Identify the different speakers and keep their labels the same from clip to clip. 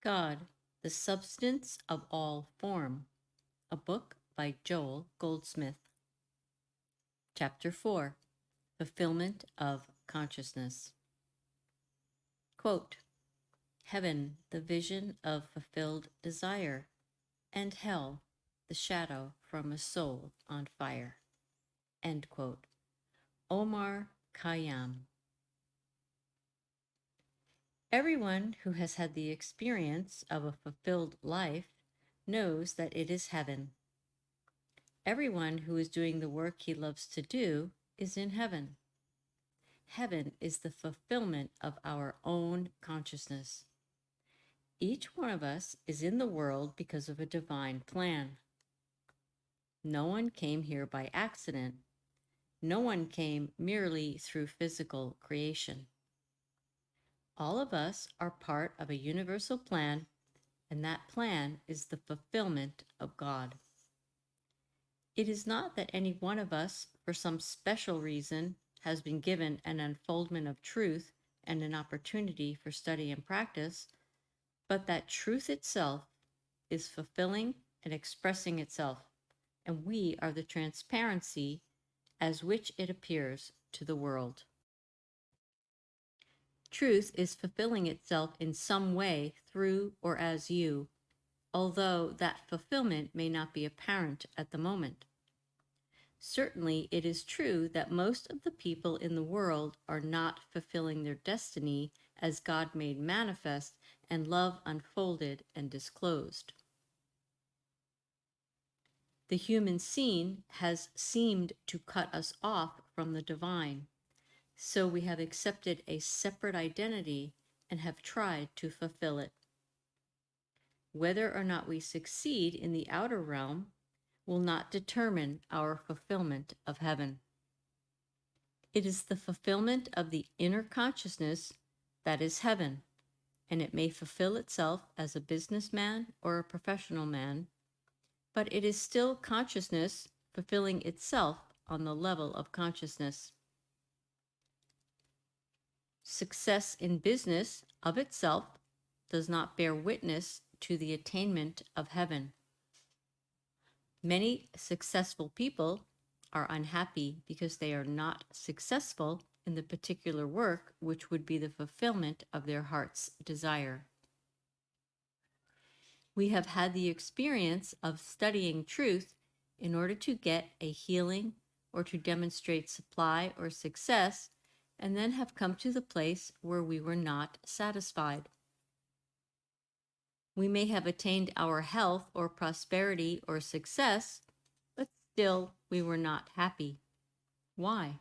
Speaker 1: God, the Substance of All Form, a book by Goldsmith. Chapter 4, Fulfillment of Consciousness. Quote, Heaven, the vision of fulfilled desire, and hell, the shadow from a soul on fire. End quote. Omar Khayyam. Everyone who has had the experience of a fulfilled life knows that it is heaven. Everyone who is doing the work he loves to do is in heaven. Heaven is the fulfillment of our own consciousness. Each one of us is in the world because of a divine plan. No one came here by accident. No one came merely through physical creation. All of us are part of a universal plan, and that plan is the fulfillment of God. It is not that any one of us, for some special reason, has been given an unfoldment of truth and an opportunity for study and practice, but that truth itself is fulfilling and expressing itself, and we are the transparency as which it appears to the world. Truth is fulfilling itself in some way through or as you, although that fulfillment may not be apparent at the moment. Certainly, it is true that most of the people in the world are not fulfilling their destiny as God made manifest and love unfolded and disclosed. The human scene has seemed to cut us off from the divine, so we have accepted a separate identity and have tried to fulfill it. Whether or not we succeed in the outer realm will not determine our fulfillment of heaven. It is the fulfillment of the inner consciousness that is heaven, and it may fulfill itself as a businessman or a professional man, but it is still consciousness fulfilling itself on the level of consciousness. Success in business of itself does not bear witness to the attainment of heaven. Many successful people are unhappy because they are not successful in the particular work which would be the fulfillment of their heart's desire. We have had the experience of studying truth in order to get a healing or to demonstrate supply or success, and then have come to the place where we were not satisfied. We may have attained our health or prosperity or success, but still we were not happy. Why?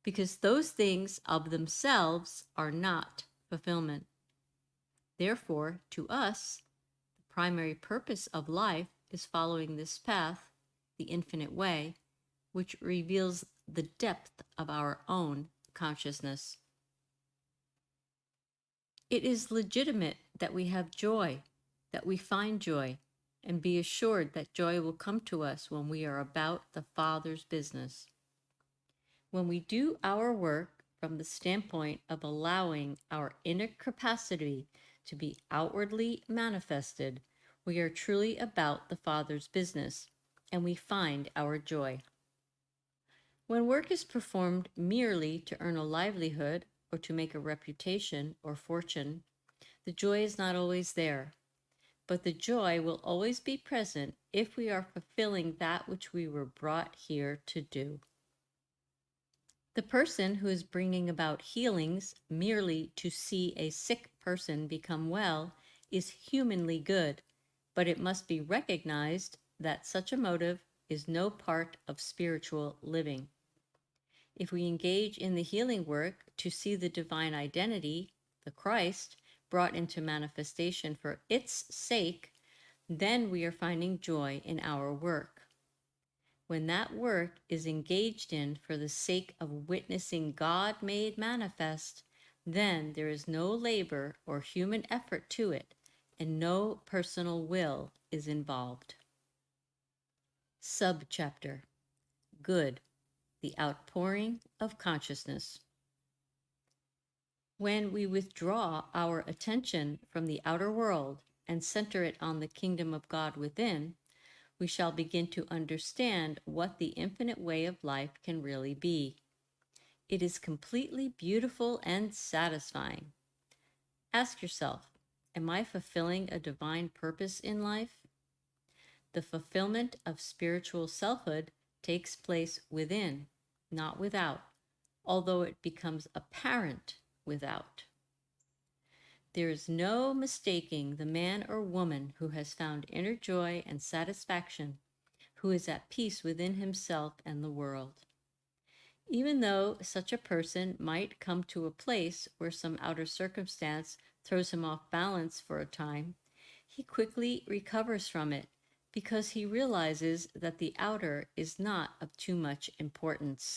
Speaker 1: Because those things of themselves are not fulfillment. Therefore, to us, the primary purpose of life is following this path, the infinite way, which reveals the depth of our own consciousness. It is legitimate that we have joy, that we find joy, and be assured that joy will come to us when we are about the Father's business. When we do our work from the standpoint of allowing our inner capacity to be outwardly manifested, we are truly about the Father's business, and we find our joy. When work is performed merely to earn a livelihood or to make a reputation or fortune, the joy is not always there, but the joy will always be present if we are fulfilling that which we were brought here to do. The person who is bringing about healings merely to see a sick person become well is humanly good, but it must be recognized that such a motive is no part of spiritual living. If we engage in the healing work to see the divine identity, the Christ, brought into manifestation for its sake, then we are finding joy in our work. When that work is engaged in for the sake of witnessing God made manifest, then there is no labor or human effort to it, and no personal will is involved. Subchapter: Good, the outpouring of consciousness. When we withdraw our attention from the outer world and center it on the kingdom of God within, we shall begin to understand what the infinite way of life can really be. It is completely beautiful and satisfying. Ask yourself, am I fulfilling a divine purpose in life? The fulfillment of spiritual selfhood takes place within, not without, although it becomes apparent without. There is no mistaking the man or woman who has found inner joy and satisfaction, who is at peace within himself and the world. Even though such a person might come to a place where some outer circumstance throws him off balance for a time, he quickly recovers from it because he realizes that the outer is not of too much importance.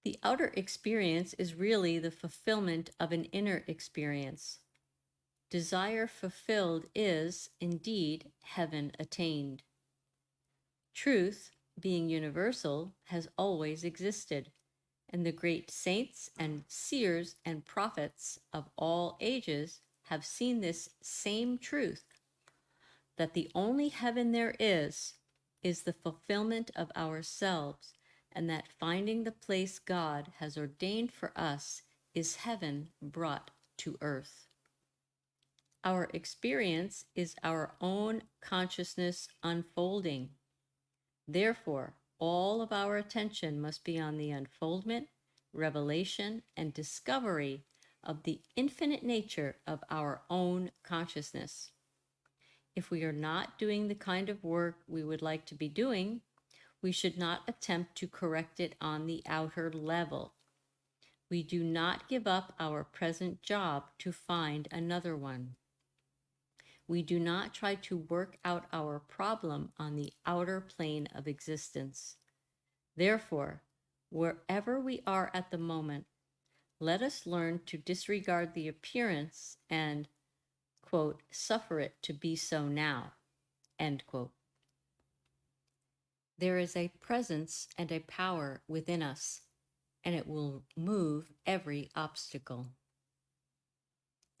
Speaker 1: The outer experience is really the fulfillment of an inner experience. Desire fulfilled is, indeed, heaven attained. Truth, being universal, has always existed, and the great saints and seers and prophets of all ages have seen this same truth, that the only heaven there is the fulfillment of ourselves, and that finding the place God has ordained for us is heaven brought to earth. Our experience is our own consciousness unfolding. Therefore, all of our attention must be on the unfoldment, revelation, and discovery of the infinite nature of our own consciousness. If we are not doing the kind of work we would like to be doing, we should not attempt to correct it on the outer level. We do not give up our present job to find another one. We do not try to work out our problem on the outer plane of existence. Therefore, wherever we are at the moment, let us learn to disregard the appearance and, quote, suffer it to be so now, end quote. There is a presence and a power within us, and it will move every obstacle.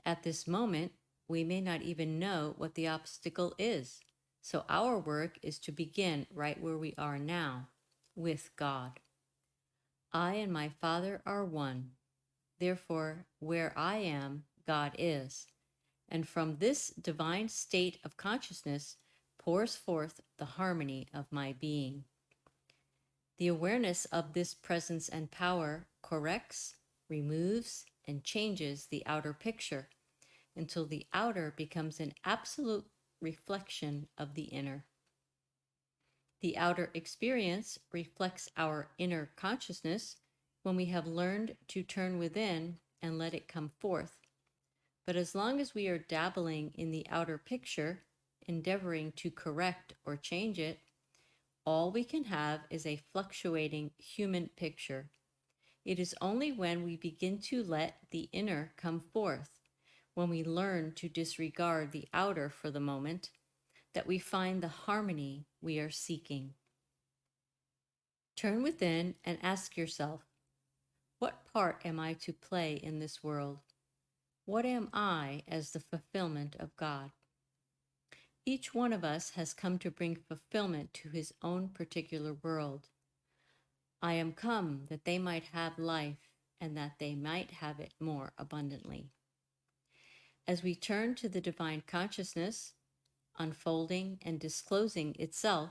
Speaker 1: At this moment, we may not even know what the obstacle is, so our work is to begin right where we are now, with God. I and my Father are one. Therefore, where I am, God is. And from this divine state of consciousness pours forth the harmony of my being. The awareness of this presence and power corrects, removes, and changes the outer picture until the outer becomes an absolute reflection of the inner. The outer experience reflects our inner consciousness when we have learned to turn within and let it come forth. But as long as we are dabbling in the outer picture, endeavoring to correct or change it, all we can have is a fluctuating human picture. It is only when we begin to let the inner come forth, when we learn to disregard the outer for the moment, that we find the harmony we are seeking. Turn within and ask yourself, what part am I to play in this world? What am I as the fulfillment of God? Each one of us has come to bring fulfillment to his own particular world. I am come that they might have life, and that they might have it more abundantly. As we turn to the divine consciousness, unfolding and disclosing itself,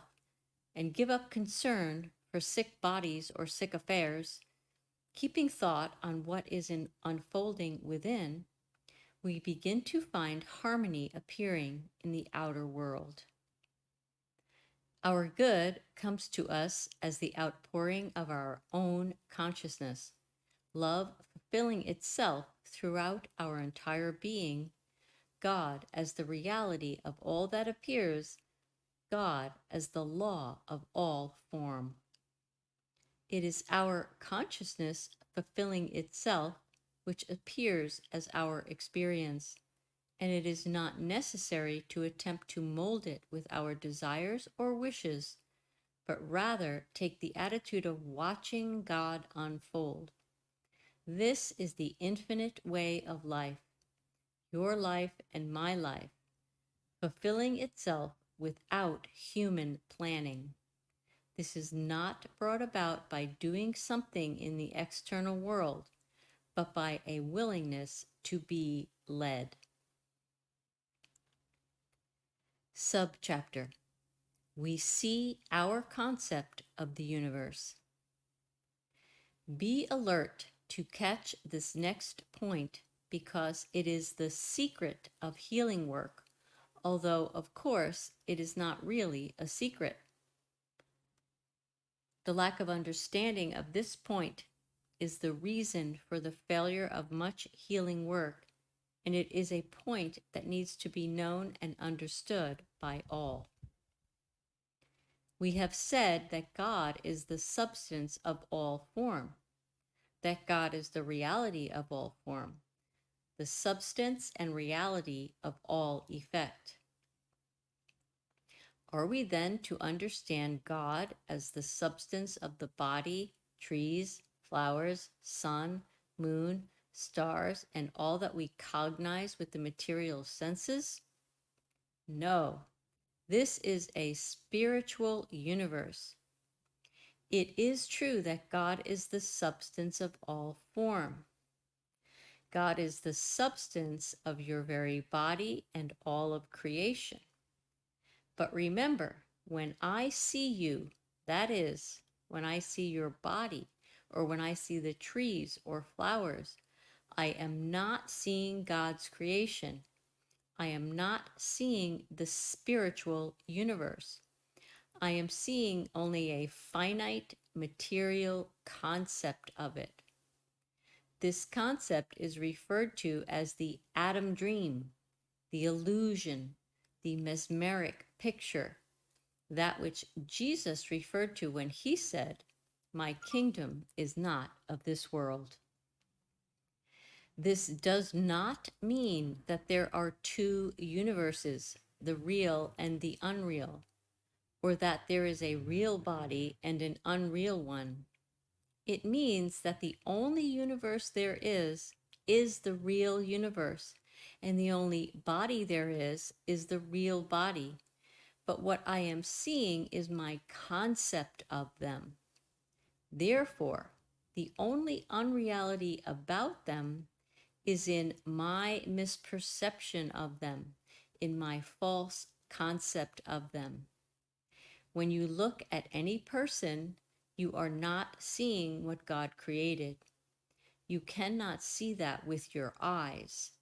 Speaker 1: and give up concern for sick bodies or sick affairs, keeping thought on what is unfolding within, we begin to find harmony appearing in the outer world. Our good comes to us as the outpouring of our own consciousness, love fulfilling itself throughout our entire being, God as the reality of all that appears, God as the law of all form. It is our consciousness fulfilling itself which appears as our experience, and it is not necessary to attempt to mold it with our desires or wishes, but rather take the attitude of watching God unfold. This is the infinite way of life, your life and my life, fulfilling itself without human planning. This is not brought about by doing something in the external world, but by a willingness to be led. Subchapter: We see our concept of the universe. Be alert to catch this next point because it is the secret of healing work, although, of course, it is not really a secret. The lack of understanding of this point is the reason for the failure of much healing work, and it is a point that needs to be known and understood by all. We have said that God is the substance of all form, that God is the reality of all form, the substance and reality of all effect. Are we then to understand God as the substance of the body, trees, flowers, sun, moon, stars, and all that we cognize with the material senses? No, this is a spiritual universe. It is true that God is the substance of all form. God is the substance of your very body and all of creation. But remember, when I see you, that is, when I see your body, or when I see the trees or flowers, I am not seeing God's creation. I am not seeing the spiritual universe. I am seeing only a finite material concept of it. This concept is referred to as the atom dream, the illusion, the mesmeric picture, that which Jesus referred to when he said, "My kingdom is not of this world." This does not mean that there are two universes, the real and the unreal, or that there is a real body and an unreal one. It means that the only universe there is the real universe, and the only body there is the real body. But what I am seeing is my concept of them. Therefore, the only unreality about them is in my misperception of them, in my false concept of them. When you look at any person, you are not seeing what God created. You cannot see that with your eyes.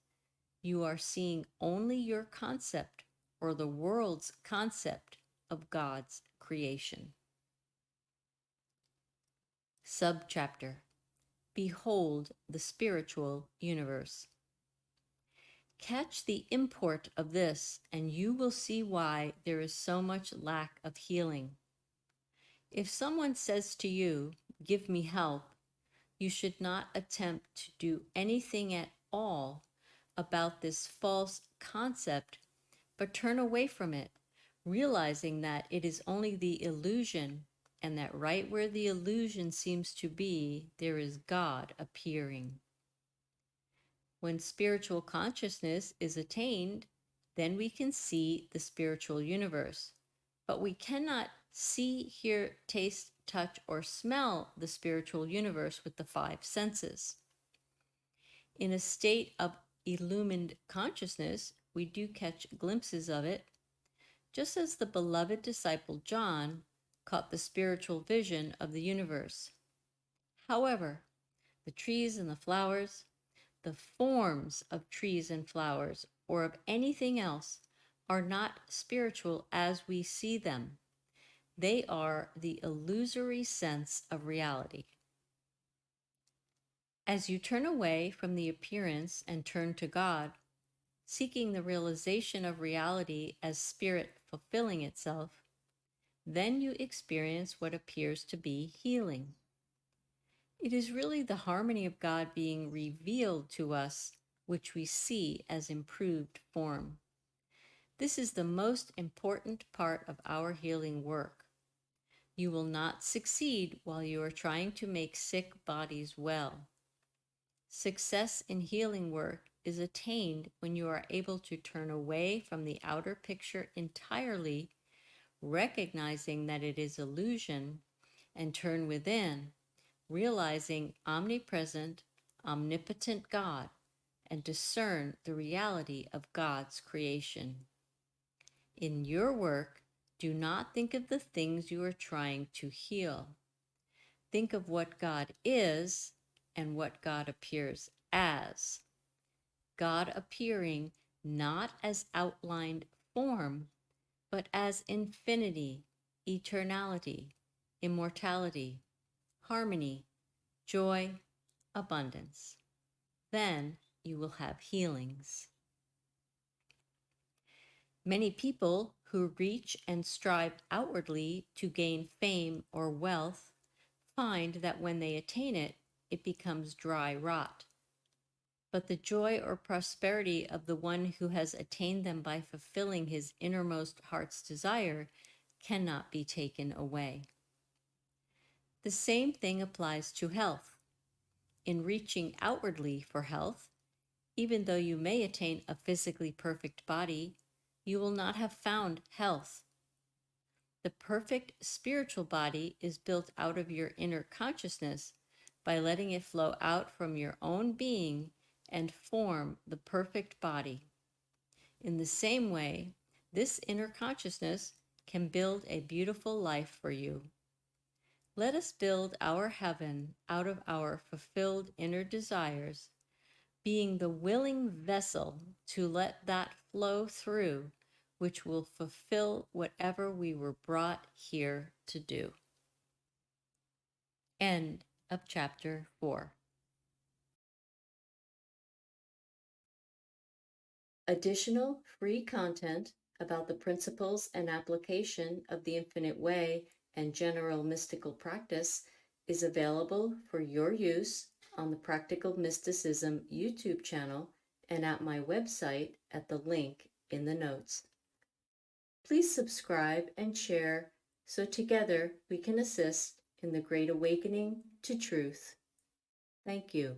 Speaker 1: You are seeing only your concept, or the world's concept, of God's creation. Subchapter: Behold the spiritual universe. Catch the import of this, and you will see why there is so much lack of healing. If someone says to you, "Give me help," you should not attempt to do anything at all about this false concept, but turn away from it, realizing that it is only the illusion, and that right where the illusion seems to be, there is God appearing. When spiritual consciousness is attained, then we can see the spiritual universe. But we cannot see, hear, taste, touch, or smell the spiritual universe with the five senses. In a state of illumined consciousness, we do catch glimpses of it, just as the beloved disciple John caught the spiritual vision of the universe. However, the trees and the flowers, the forms of trees and flowers, or of anything else, are not spiritual as we see them. They are the illusory sense of reality. As you turn away from the appearance and turn to God, seeking the realization of reality as spirit fulfilling itself, then you experience what appears to be healing. It is really the harmony of God being revealed to us which we see as improved form. This is the most important part of our healing work. You will not succeed while you are trying to make sick bodies well. Success in healing work is attained when you are able to turn away from the outer picture entirely, recognizing that it is illusion, and turn within, realizing omnipresent, omnipotent God, and discern the reality of God's creation. In your work, do not think of the things you are trying to heal. Think of what God is and what God appears as. God appearing not as outlined form, but as infinity, eternality, immortality, harmony, joy, abundance. Then you will have healings. Many people who reach and strive outwardly to gain fame or wealth find that when they attain it, it becomes dry rot. But the joy or prosperity of the one who has attained them by fulfilling his innermost heart's desire cannot be taken away. The same thing applies to health. In reaching outwardly for health, even though you may attain a physically perfect body, you will not have found health. The perfect spiritual body is built out of your inner consciousness by letting it flow out from your own being and form the perfect body. In the same way, this inner consciousness can build a beautiful life for you. Let us build our heaven out of our fulfilled inner desires, being the willing vessel to let that flow through, which will fulfill whatever we were brought here to do. End of chapter 4. Additional free content about the principles and application of the Infinite Way and general mystical practice is available for your use on the Practical Mysticism YouTube channel and at my website at the link in the notes. Please subscribe and share so together we can assist in the great awakening to truth. Thank you.